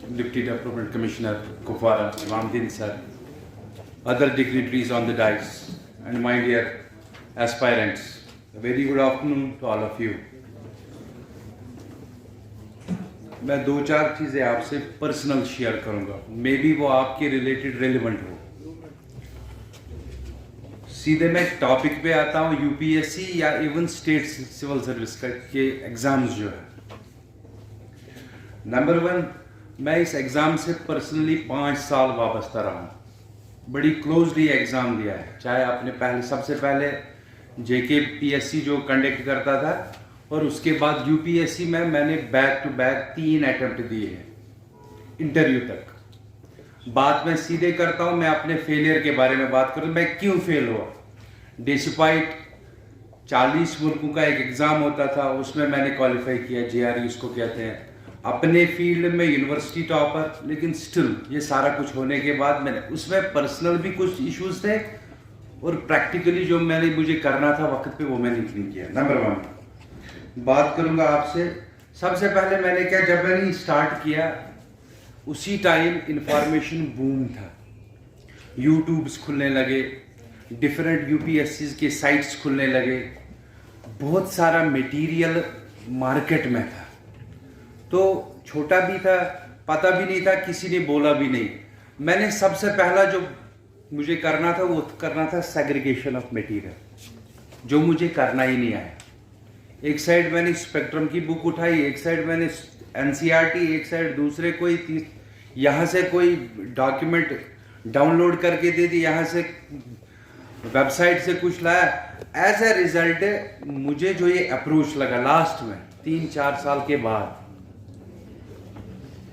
Deputy Development Commissioner Kupwara, Ramdin sir, other dignitaries on the dais, and my dear aspirants. A very good afternoon to all of you. मैं दो चार चीज़ें आपसे personal share करूंगा, may be वो आपके related relevant हो। सीधे मैं टॉपिक पे आता हूँ, यूपीएससी या इवन स्टेट सिविल सर्विस के एग्जाम्स जो है। नंबर 1, मैं इस एग्ज़ाम से पर्सनली 5 साल वाबस्ता रहा हूँ, बड़ी क्लोजली एग्ज़ाम दिया है। चाहे आपने सबसे पहले जेके पीएससी जो कंडक्ट करता था, और उसके बाद यूपीएससी में मैंने बैक टू बैक 3 अटेम्प्ट दिए हैं इंटरव्यू तक। बात मैं सीधे करता हूँ, मैं अपने फेलियर के बारे में बात करूँ, मैं क्यों फेल हुआ। डिस्पाइट 40 मुल्कों का एक एग्ज़ाम होता था, उसमें मैंने क्वालिफाई किया, जेआरई उसको कहते हैं, अपने फील्ड में यूनिवर्सिटी टॉपर। लेकिन स्टिल ये सारा कुछ होने के बाद मैंने उसमें पर्सनल भी कुछ इश्यूज थे, और प्रैक्टिकली जो मुझे करना था वक्त पे वो मैंने नहीं किया। नंबर 1 बात करूंगा आपसे। सबसे पहले मैंने क्या, जब मैंने स्टार्ट किया उसी टाइम इंफॉर्मेशन बूम था, यूट्यूब्स खुलने लगे, डिफरेंट यूपीएससी के साइट्स खुलने लगे, बहुत सारा मटेरियल मार्केट में था। तो छोटा भी था, पता भी नहीं था, किसी ने बोला भी नहीं। मैंने सबसे पहला जो मुझे करना था वो करना था सेग्रीगेशन ऑफ मटेरियल, जो मुझे करना ही नहीं आया। एक साइड मैंने स्पेक्ट्रम की बुक उठाई, एक साइड मैंने एनसीईआरटी, एक साइड दूसरे कोई यहाँ से कोई डॉक्यूमेंट डाउनलोड करके दे दी, यहाँ से वेबसाइट से कुछ लाया। एज ए रिजल्ट मुझे जो ये अप्रोच लगा लास्ट में 3-4 साल के बाद,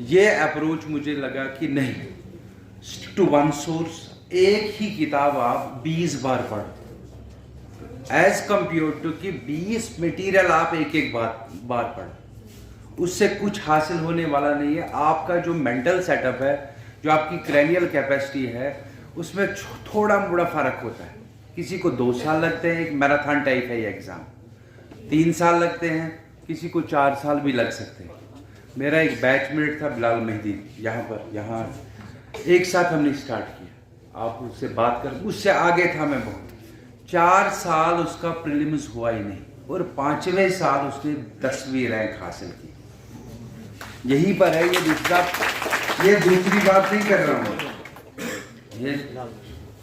ये अप्रोच मुझे लगा कि नहीं, स्टिक टू वन सोर्स। एक ही किताब आप 20 बार पढ़ो, एज कंपेयर टू कि 20 मटेरियल आप एक बार पढ़ो, उससे कुछ हासिल होने वाला नहीं है। आपका जो मेंटल सेटअप है, जो आपकी क्रैनियल कैपेसिटी है, उसमें थोड़ा मोड़ा फर्क होता है। किसी को 2 साल लगते हैं, एक मैराथन टाइप है ये एग्जाम, 3 साल लगते हैं, किसी को 4 साल भी लग सकते हैं। मेरा एक बैचमेट था बिलाल मेहदी, यहाँ एक साथ हमने स्टार्ट किया, आप उससे बात कर, उससे आगे था मैं बहुत। 4 साल उसका प्रीलिम्स हुआ ही नहीं, और 5वें साल उसने 10वीं रैंक हासिल की। यहीं पर है ये दूसरी बात नहीं कर रहा हूँ, ये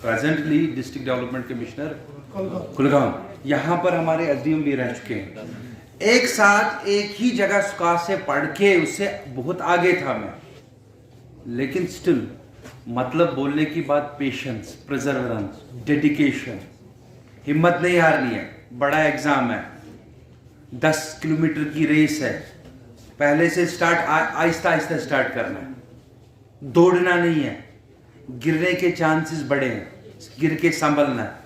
presently district development commissioner Kulgam, यहाँ पर हमारे एसडीएम भी रह चुके हैं। एक साथ एक ही जगह सुका से पढ़ के उससे बहुत आगे था मैं, लेकिन स्टिल मतलब बोलने की बात, पेशेंस, परसेवरेंस, डेडिकेशन, हिम्मत नहीं हारनी है। बड़ा एग्जाम है, 10 किलोमीटर की रेस है, पहले से स्टार्ट आहिस्ता आहिस्ता स्टार्ट करना है, दौड़ना नहीं है, गिरने के चांसेस बड़े हैं, गिर के संभलना है।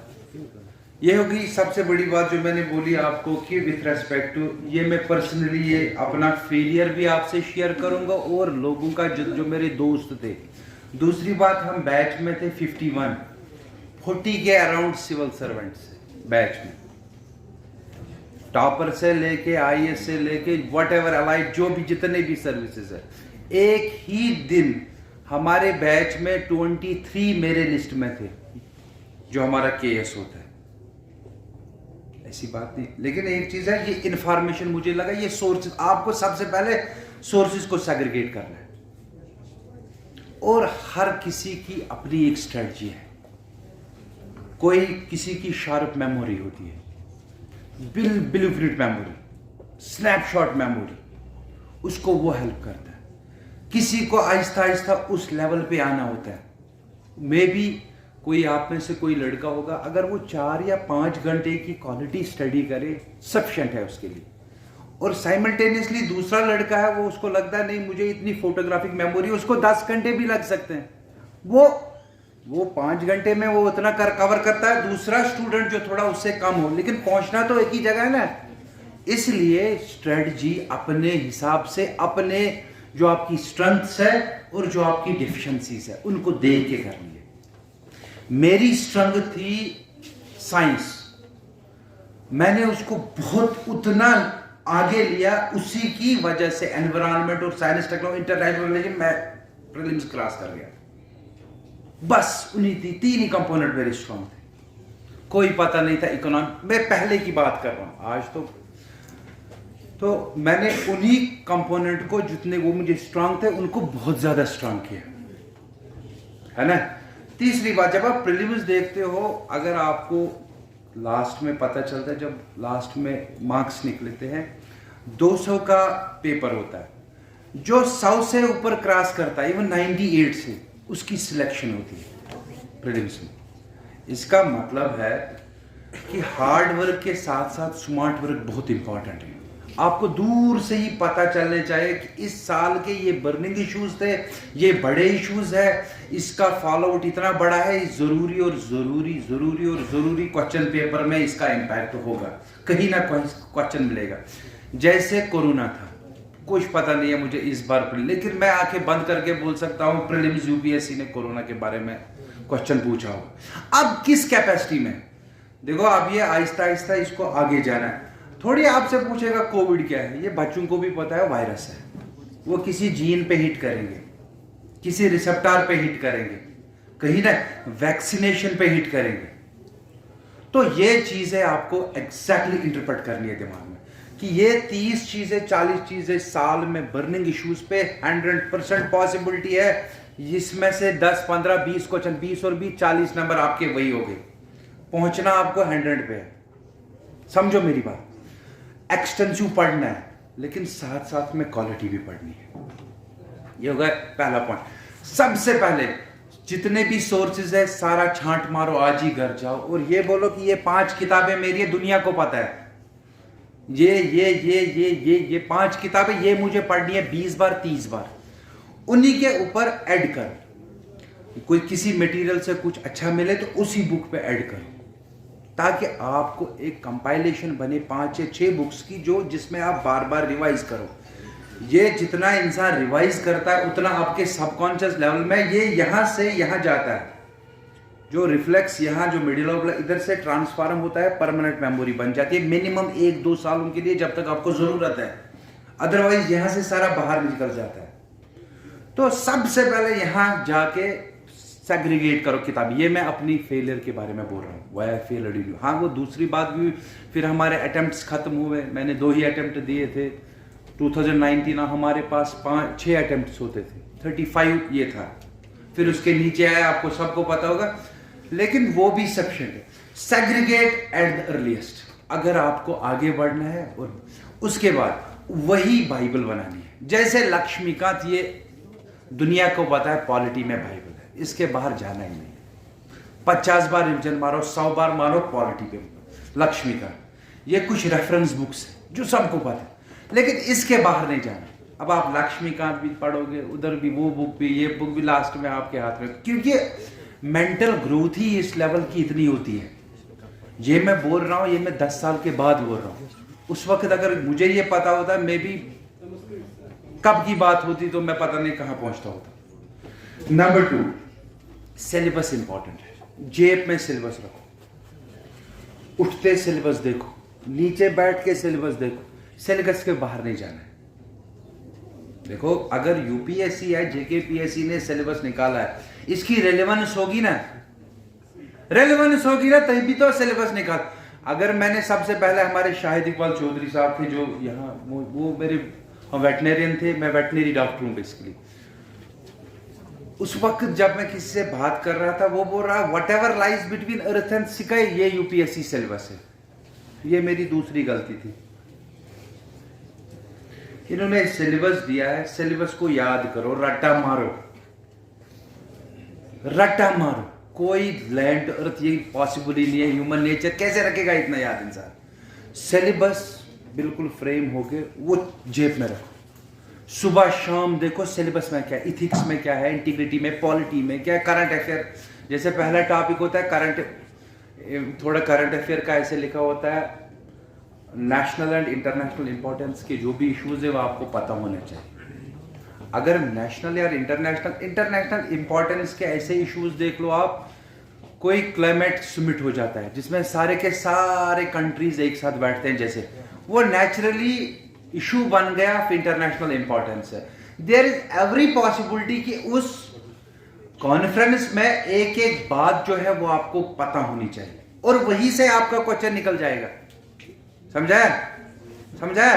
ये होगी सबसे बड़ी बात जो मैंने बोली आपको कि विथ रेस्पेक्ट टू, ये मैं पर्सनली ये अपना फेलियर भी आपसे शेयर करूंगा, और लोगों का जो मेरे दोस्त थे। दूसरी बात, हम बैच में थे 40 के अराउंड सिविल सर्वेंट्स बैच में, टॉपर से लेके आईएएस से लेके व्हाटएवर अलाइड जो भी जितने भी सर्विसेज है। एक ही दिन हमारे बैच में 23 मेरे लिस्ट में थे, जो हमारा केएस होता है। ऐसी बात नहीं, लेकिन एक चीज है, ये इंफॉर्मेशन मुझे लगा, ये सोर्सेज, आपको सबसे पहले सोर्सेज को सेग्रीगेट करना है, और हर किसी की अपनी एक स्ट्रेटजी है। कोई किसी की शार्प मेमोरी होती है, ब्लूप्रिंट मेमोरी, स्नैपशॉट मेमोरी, उसको वो हेल्प करता है। किसी को आहिस्ता आहिस्ता उस लेवल पे आना होता है। मे बी कोई आप में से कोई लड़का होगा, अगर वो 4 या 5 घंटे की क्वालिटी स्टडी करे, सफिशिएंट है उसके लिए। और साइमल्टेनियसली दूसरा लड़का है, वो उसको लगता है नहीं मुझे इतनी फोटोग्राफिक मेमोरी, उसको 10 घंटे भी लग सकते हैं। वो 5 घंटे में वो उतना कवर करता है। दूसरा स्टूडेंट जो थोड़ा उससे कम हो, लेकिन पहुंचना तो एक ही जगह है ना। इसलिए स्ट्रेटजी अपने हिसाब से, अपने जो आपकी स्ट्रेंथ्स है और जो आपकी डिफिशिएंसीज है, उनको देख के करनी है। मेरी स्ट्रेंथ थी साइंस, मैंने उसको बहुत उतना आगे लिया, उसी की वजह से एनवायरनमेंट और साइंस टेक्नोलॉजी इंटरनेशनल रिलेशन मैं प्रीलिम्स क्रॉस कर गया। बस उन्हीं तीन ही कंपोनेंट मेरे स्ट्रॉन्ग थे, कोई पता नहीं था इकोनॉमी। मैं पहले की बात कर रहा हूं, आज तो मैंने उन्हीं कंपोनेंट को जितने वो मुझे स्ट्रांग थे उनको बहुत ज्यादा स्ट्रांग किया, है ना। तीसरी बात, जब आप प्रीलिम्स देखते हो, अगर आपको लास्ट में पता चलता है, जब लास्ट में मार्क्स निकलते हैं 200 का पेपर होता है, जो 100 से ऊपर क्रॉस करता है, इवन 98 से, उसकी सिलेक्शन होती है प्रीलिम्स में। इसका मतलब है कि हार्ड वर्क के साथ साथ स्मार्ट वर्क बहुत इंपॉर्टेंट है। आपको दूर से ही पता चलने चाहिए कि इस साल के ये बर्निंग इश्यूज थे, ये बड़े इश्यूज है, इसका फॉलो आउट इतना बड़ा है, जरूरी और जरूरी जरूरी और जरूरी क्वेश्चन पेपर में इसका इम्पैक्ट होगा, कहीं ना कहीं क्वेश्चन मिलेगा। जैसे कोरोना था, कुछ पता नहीं है मुझे इस बार, लेकिन मैं आंखें बंद करके बोल सकता हूँ प्रीलिम्स यूपीएससी ने कोरोना के बारे में क्वेश्चन पूछा होगा। अब किस कैपेसिटी में, देखो अब ये आहिस्ता आहिस्ता इसको आगे जाना है। थोड़ी आपसे पूछेगा कोविड क्या है, ये बच्चों को भी पता है वायरस है, वो किसी जीन पे हिट करेंगे, किसी रिसेप्टर पे हिट करेंगे, कहीं ना वैक्सीनेशन पे हिट करेंगे। तो ये चीजें आपको एग्जैक्टली इंटरप्रेट करनी है दिमाग में कि ये 30 चीजें 40 चीजें साल में बर्निंग इश्यूज पे 100% पॉसिबिलिटी है, इसमें से 10 15 20 क्वेश्चन, 20 और 20 40 नंबर आपके वही हो गए, पहुंचना आपको 100 पे है। समझो मेरी बात, एक्सटेंसिव पढ़ना है लेकिन साथ साथ में क्वालिटी भी पढ़नी है। ये होगा पहला पॉइंट। सबसे पहले जितने भी सोर्सेज है सारा छांट मारो, आज ही घर जाओ और ये बोलो कि ये 5 किताबें मेरी है, दुनिया को पता है ये 5 किताबें ये मुझे पढ़नी है 20 बार 30 बार, उन्हीं के ऊपर ऐड कर। कोई किसी मटेरियल से कुछ अच्छा मिले तो उसी बुक पे ऐड करो, ताकि आपको एक कंपाइलेशन बने 5 या 6 बुक्स की, जो जिसमें आप बार बार रिवाइज करो। ये जितना इंसान रिवाइज करता है उतना आपके सबकॉन्शियस लेवल में ये यहां से यहां जाता है, जो रिफ्लेक्स यहाँ जो मिडिल ऑफ इधर से ट्रांसफॉर्म होता है, परमानेंट मेमोरी बन जाती है मिनिमम 1-2 सालों के लिए, जब तक आपको जरूरत है, अदरवाइज यहां से सारा बाहर निकल जाता है। तो सबसे पहले यहां जाके सेग्रीगेट करो किताब। ये मैं अपनी फेलियर के बारे में बोल रहा हूँ, वाई फेल्ड इन यू। हाँ, वो दूसरी बात भी, फिर हमारे अटेम्प्ट्स खत्म हुए, मैंने 2 ही अटेम्प्ट दिए थे 2019, हमारे पास 5-6 अटेम्प्ट्स होते थे, 35 ये था, फिर उसके नीचे आया, आपको सबको पता होगा, लेकिन वो भी सफिशिएंट है। सेग्रीगेट एट द अर्लीस्ट, अगर आपको आगे बढ़ना है, और उसके बाद वही बाइबल बनानी है। जैसे लक्ष्मीकांत, ये दुनिया को पता है पॉलिटी में बाइबल है, इसके बाहर जाना ही नहीं। 50 बार रिविजन मारो, 100 बार मारो, पॉलिटी पे लक्ष्मीकांत, ये कुछ रेफरेंस बुक्स है जो सबको पता है, लेकिन इसके बाहर नहीं जाना। अब आप लक्ष्मीकांत भी पढ़ोगे, उधर भी वो बुक भी, ये बुक भी लास्ट में आपके हाथ में, क्योंकि मेंटल ग्रोथ ही इस लेवल की इतनी होती है। ये मैं बोल रहा हूँ, ये मैं 10 साल के बाद बोल रहा हूँ। उस वक्त अगर मुझे ये पता होता, मे भी कब की बात होती, तो मैं पता नहीं कहाँ पहुंचता होता। नंबर 2, सिलेबस इंपॉर्टेंट है। जेब में सिलेबस रखो, उठते सिलेबस देखो, नीचे बैठ के सिलेबस देखो, सिलेबस के बाहर नहीं जाना है। देखो, अगर यूपीएससी या जेकेपीएससी ने सिलेबस निकाला है, इसकी रेलेवेंस होगी ना, तभी तो सिलेबस निकाल। अगर मैंने सबसे पहले, हमारे शाहिद इकबाल चौधरी साहब थे जो यहाँ, वो मेरे वेटनरियन थे, मैं वेटनरी डॉक्टर हूँ बेसिकली। उस वक्त जब मैं किसी से बात कर रहा था, वो बोल रहा what ever lies between earth and sky, ये यूपीएससी सिलेबस है। ये मेरी दूसरी गलती थी। इन्होंने सिलेबस दिया है, सिलेबस को याद करो, रट्टा मारो। कोई लैंड अर्थ ये पॉसिबल ही नहीं है, ह्यूमन नेचर कैसे रखेगा इतना याद इंसान। सिलेबस बिल्कुल फ्रेम होके वो जेब में रखो, सुबह शाम देखो सिलेबस में क्या है, इथिक्स में क्या है, इंटीग्रिटी में, पॉलिटी में क्या है, करंट अफेयर। जैसे पहला टॉपिक होता है करंट, थोड़ा करंट अफेयर का ऐसे लिखा होता है, नेशनल एंड इंटरनेशनल इंपॉर्टेंस के जो भी इश्यूज है वो आपको पता होने चाहिए। अगर नेशनल या इंटरनेशनल इंपॉर्टेंस के ऐसे इश्यूज देख लो आप, कोई क्लाइमेट समिट हो जाता है जिसमें सारे के सारे कंट्रीज एक साथ बैठते हैं, जैसे वो नेचुरली इशू बन गया ऑफ इंटरनेशनल इंपॉर्टेंस है। देयर इज एवरी पॉसिबिलिटी कि उस कॉन्फ्रेंस में एक एक बात जो है वो आपको पता होनी चाहिए और वहीं से आपका क्वेश्चन निकल जाएगा। समझाया समझाया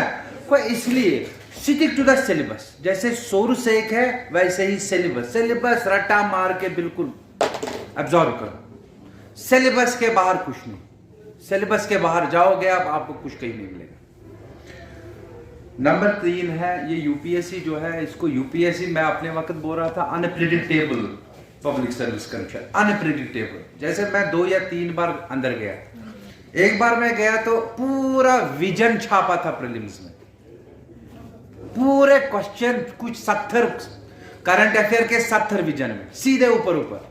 को, इसलिए स्टिक टू द सिलेबस। जैसे सोर्स एक है वैसे ही सिलेबस, सिलेबस रट्टा मार के बिल्कुल एब्जॉर्ब करो। सिलेबस के बाहर कुछ नहीं, सिलेबस के बाहर जाओगे आप, आपको कुछ कहीं नहीं मिलेगा। नंबर 3 है ये यूपीएससी जो है, इसको यूपीएससी मैं अपने वक्त बोल रहा था unpredictable public service commission, unpredictable. जैसे मैं 2 या 3 बार अंदर गया, एक बार मैं गया तो पूरा विजन छापा था प्रीलिम्स में, पूरे क्वेश्चन कुछ 70 करंट अफेयर के 70 विजन में सीधे ऊपर ऊपर।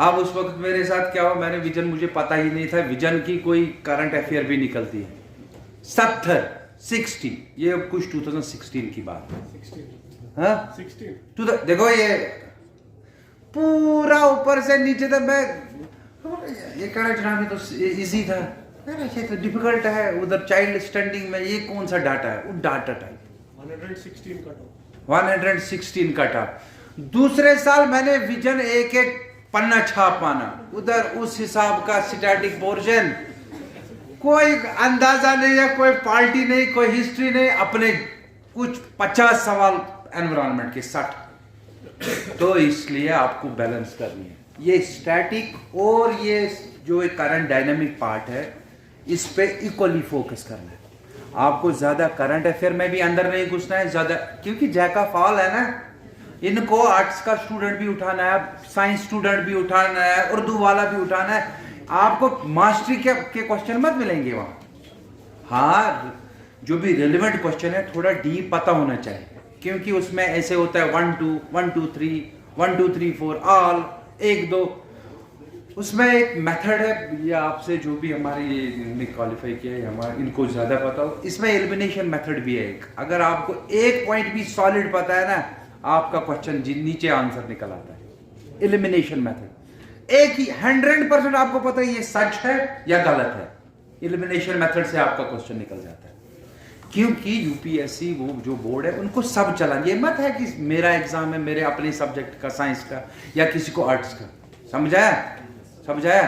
अब उस वक्त मेरे साथ क्या हुआ, मैंने विजन, मुझे पता ही नहीं था विजन की कोई करंट अफेयर भी निकलती है। 70 60 ये कुछ 2016 की बात है। हाँ 16 देखो ये पूरा ऊपर से नीचे तक मैं ये करंट चलाने तो इजी था, ये तो डिफिकल्ट है। उधर चाइल्ड स्टैंडिंग में ये कौन सा डाटा है, वो डाटा टाइप 116 कट ऑफ। दूसरे साल मैंने विजन एक एक पन्ना छाप माना, उधर उस हिसाब का स्टैटिक पोर्शन, कोई अंदाजा नहीं है, कोई पार्टी नहीं, कोई हिस्ट्री नहीं, अपने कुछ 50 सवाल एनवायरनमेंट के 60। तो इसलिए आपको बैलेंस करनी है, ये स्टैटिक और ये जो एक करंट डायनामिक पार्ट है इस पे इक्वली फोकस करना है। आपको ज्यादा करंट अफेयर में भी अंदर नहीं घुसना है ज्यादा, क्योंकि जैक ऑफ ऑल है ना, इनको आर्ट्स का स्टूडेंट भी उठाना है, साइंस स्टूडेंट भी उठाना है, उर्दू वाला भी उठाना है। आपको मास्टरी के क्वेश्चन मत मिलेंगे वहां। हाँ जो भी रिलेवेंट क्वेश्चन है थोड़ा डीप पता होना चाहिए, क्योंकि उसमें ऐसे होता है 1 2 1 2 3 1 2 3 4 ऑल 1 2। उसमें एक मेथड है, ये आपसे जो भी हमारे ये क्वालिफाई किया है हमारे, इनको ज्यादा पता हो, इसमें एलिमिनेशन मेथड भी है एक। अगर आपको एक पॉइंट भी सॉलिड पता है ना, आपका क्वेश्चन नीचे आंसर निकल आता है। एलिमिनेशन मेथड एक ही 100% आपको पता है ये सच है या गलत है, एलिमिनेशन मेथड से आपका क्वेश्चन निकल जाता है। क्योंकि यूपीएससी वो जो बोर्ड है उनको सब चलाना, ये मत है कि मेरा एग्जाम है मेरे अपने सब्जेक्ट का, साइंस का या किसी को आर्ट्स का। समझाया समझाया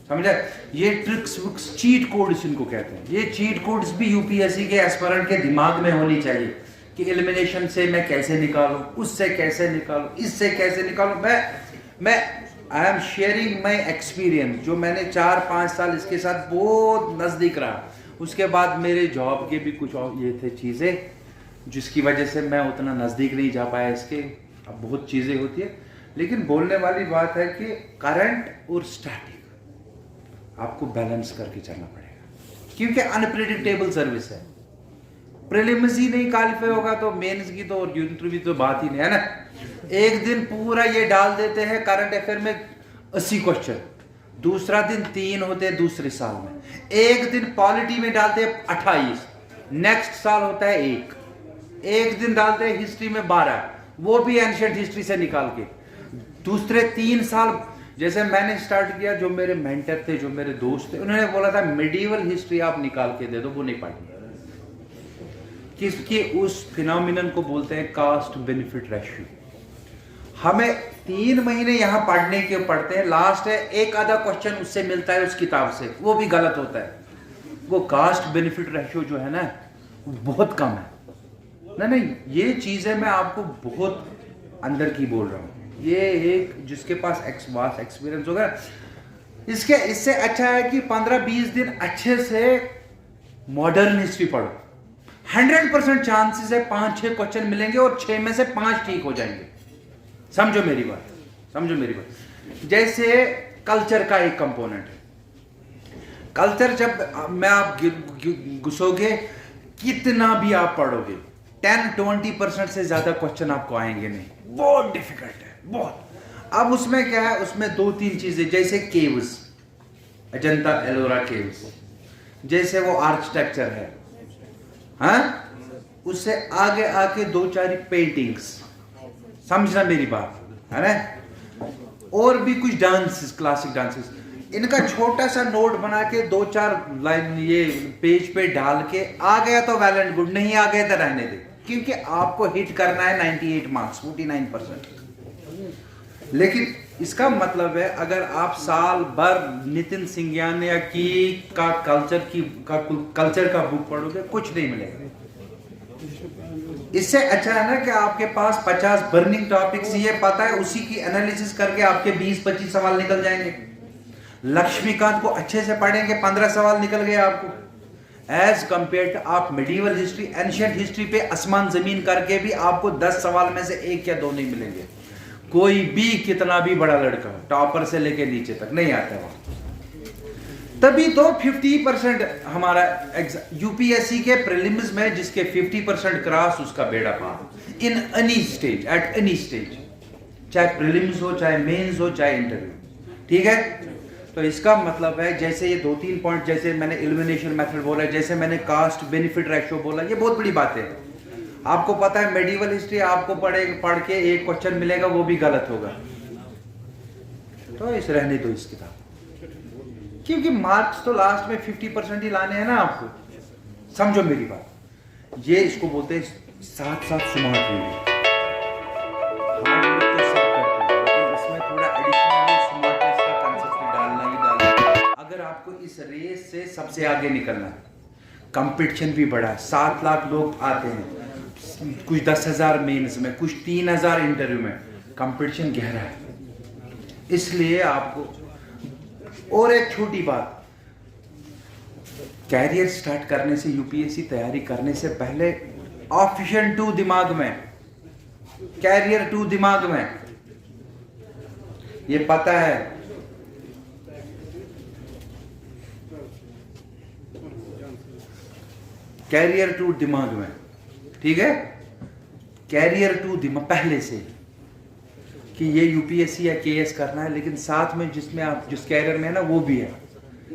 समझा। ये ट्रिक्स विक्स चीट कोड्स इनको कहते हैं, ये चीट कोड्स भी यूपीएससी के एस्पिरेंट के दिमाग में होनी चाहिए कि एलिमिनेशन से मैं कैसे निकालूं, उससे कैसे निकालूं, इससे कैसे निकालूं। मैं I am sharing my experience, जो मैंने 4-5 साल इसके साथ बहुत नजदीक रहा। उसके बाद मेरे जॉब के भी कुछ और ये थे चीजें जिसकी वजह से मैं उतना नजदीक नहीं जा पाया इसके। अब बहुत चीजें होती है, लेकिन बोलने वाली बात है कि करंट और स्टैटिक आपको बैलेंस करके चलना पड़ेगा, क्योंकि अनप्रेडिक्टेबल सर्विस है। प्रीलिम्स ही नहीं क्वालिफाई होगा तो मेंस की तो और इंटरव्यू तो बात ही नहीं है ना। एक दिन पूरा ये डाल देते हैं करंट अफेयर में 80 क्वेश्चन, दूसरा दिन 3 होते हैं दूसरे साल में, एक दिन पॉलिटी में डालते हैं 28, नेक्स्ट साल होता है एक दिन डालते हैं हिस्ट्री में 12, वो भी एंशिएंट हिस्ट्री से निकाल के। दूसरे 3 साल जैसे मैंने स्टार्ट किया, जो मेरे मेंटर थे, जो मेरे दोस्त थे, उन्होंने बोला था मिडिवल हिस्ट्री आप निकाल के दे दो, वो नहीं पढ़नी। किसकी उस फिनोमिनन को बोलते हैं कास्ट बेनिफिट रेशियो। हमें 3 महीने यहां पढ़ने के पढ़ते हैं, लास्ट है एक आधा क्वेश्चन उससे मिलता है उस किताब से, वो भी गलत होता है। वो कास्ट बेनिफिट रेशियो जो है ना बहुत कम है ना। नहीं ये चीजें मैं आपको बहुत अंदर की बोल रहा हूं, ये एक जिसके पास वास्ट एक्सपीरियंस होगा इससे अच्छा है कि 15-20 दिन अच्छे से मॉडर्न हिस्ट्री पढ़ो। 100% चांसेस है 5-6 क्वेश्चन मिलेंगे और 6 में से 5 ठीक हो जाएंगे। समझो मेरी बात, समझो मेरी बात। जैसे कल्चर का एक कंपोनेंट है, कल्चर जब में आप घुसोगे, कितना भी आप पढ़ोगे 10-20% से ज्यादा क्वेश्चन आपको आएंगे नहीं, बहुत डिफिकल्ट है बहुत। अब उसमें क्या है, उसमें 2-3 चीजें, जैसे केव्स, अजंता एलोरा केव्स, जैसे वो आर्किटेक्चर है, हाँ उससे आगे आके 2-4 पेंटिंग्स, समझना मेरी बात है ना। और भी कुछ डांसेस, क्लासिक डांसेस, इनका छोटा सा नोट बना के 2-4 लाइन ये पेज पे डाल के आ गया तो वेल एंड गुड, नहीं आ गया तो रहने दे, क्योंकि आपको हिट करना है 98 मार्क्स, 49%। लेकिन इसका मतलब है अगर आप साल भर नितिन सिंघियानिया का कल्चर का बुक पढ़ोगे, कुछ नहीं मिलेगा। इससे अच्छा है ना कि आपके पास 50 बर्निंग टॉपिक्स ये पता है, उसी की एनालिसिस करके आपके 20-25 सवाल निकल जाएंगे। लक्ष्मीकांत को अच्छे से पढ़ेंगे, 15 सवाल निकल गए आपको। एज कंपेयर टू आप मिडिवल हिस्ट्री, एंशिएंट हिस्ट्री पे आसमान जमीन करके भी आपको 10 सवाल में से 1 या 2 नहीं मिलेंगे। कोई भी कितना भी बड़ा लड़का टॉपर से लेके नीचे तक नहीं आता वहां। तभी तो 50% हमारा यूपीएससी के प्रीलिम्स में जिसके 50% क्रॉस, उसका बेड़ा पार in any stage, at any stage, चाहे प्रीलिम्स हो, चाहे मेंस हो, चाहे इंटरव्यू। ठीक है, तो इसका मतलब है जैसे ये 2-3 पॉइंट, जैसे मैंने एलिमिनेशन मेथड बोला, जैसे मैंने कास्ट बेनिफिट रेशियो बोला, ये बहुत बड़ी बात है। आपको पता है मेडिवल हिस्ट्री आपको पढ़ के एक क्वेश्चन मिलेगा, वो भी गलत होगा, तो इस रहने दो इस किताब, क्योंकि मार्क्स तो लास्ट में 50% ही लाने हैं ना आपको। समझो मेरी बात, ये इसको बोलते हैं साथ साथ स्मार्ट रीडिंग। हार्ड वर्क तो सब करते हैं, लेकिन इसमें थोड़ा एडिशनल स्मार्टनेस का कंसेप्ट डालना ही डालना है। अगर आपको इस रेस से सबसे आगे निकलना है, कंपटीशन भी बड़ा है, 7 लाख लोग आते हैं, कुछ 10,000 मेंस में, कुछ 3,000 इंटरव्यू में, कंपटीशन गहरा है। इसलिए आपको, और एक छोटी बात, कैरियर स्टार्ट करने से, यूपीएससी तैयारी करने से पहले ऑप्शन 2 दिमाग में, कैरियर 2 दिमाग में, ये पता है। कैरियर 2 दिमाग में, ठीक है, कैरियर 2 दिमाग पहले से कि ये यूपीएससी या केएस करना है, लेकिन साथ में जिसमें आप जिस कैरियर में है ना वो भी है,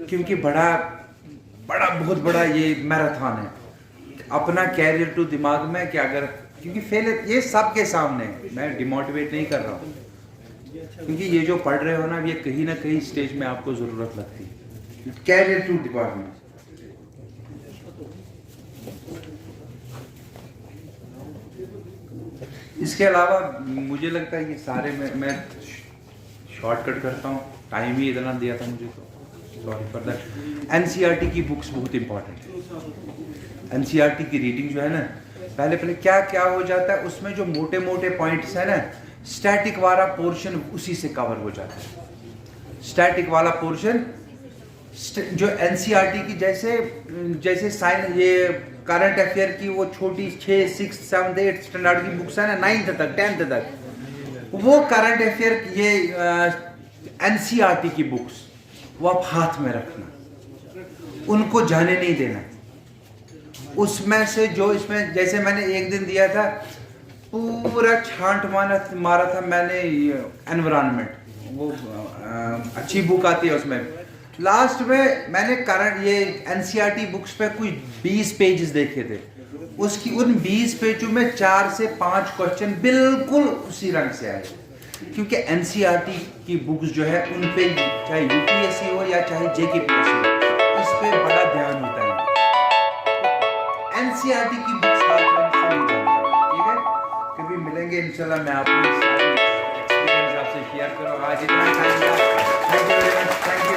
क्योंकि बहुत बड़ा ये मैराथन है। अपना कैरियर 2 दिमाग में कि अगर, क्योंकि फेल ये सबके सामने है, मैं डिमोटिवेट नहीं कर रहा हूँ, क्योंकि ये जो पढ़ रहे हो ना, ये कहीं ना कहीं स्टेज में आपको जरूरत लगती है। कैरियर 2 दिमाग में। इसके अलावा मुझे लगता है ये सारे मैं शॉर्टकट करता हूँ, टाइम ही इतना दिया था मुझे, तो सॉरी फॉर दैट। एनसीईआरटी की बुक्स बहुत इंपॉर्टेंट है। एनसीईआरटी की रीडिंग जो है ना, पहले क्या हो जाता है, उसमें जो मोटे मोटे पॉइंट्स है ना, स्टैटिक वाला पोर्शन उसी से कवर हो जाता है। स्टैटिक वाला पोर्शन जो एनसीईआरटी की, जैसे साइन, ये करंट अफेयर की वो छोटी 6, 6, 7, 8 स्टैंडर्ड की बुक्स है ना, 9th तक 10th तक, वो करंट अफेयर, ये एनसीईआरटी की बुक्स वो आप हाथ में रखना, उनको जाने नहीं देना। उसमें से जो इसमें, जैसे मैंने एक दिन दिया था, पूरा छांट मारा था मैंने एनवायरनमेंट, वो अच्छी बुक आती है उसमें। लास्ट में मैंने करंट ये एनसीईआरटी बुक्स पे कुछ 20 पेजेस देखे थे, उसकी उन 20 पेजों में 4 से 5 क्वेश्चन बिल्कुल उसी रंग से आए, क्योंकि एनसीईआरटी की बुक्स जो है उन पे, चाहे यूपीएससी हो या चाहे जेकेपीएससी हो, इस पे बड़ा ध्यान होता है। एनसीईआरटी की बुक्स ठीक है, कभी मिलेंगे इंशाल्लाह, मैं आपको सारे एक्सपीरियंस आपसे शेयर करूँ। आज इतना टाइम, थैंक यू।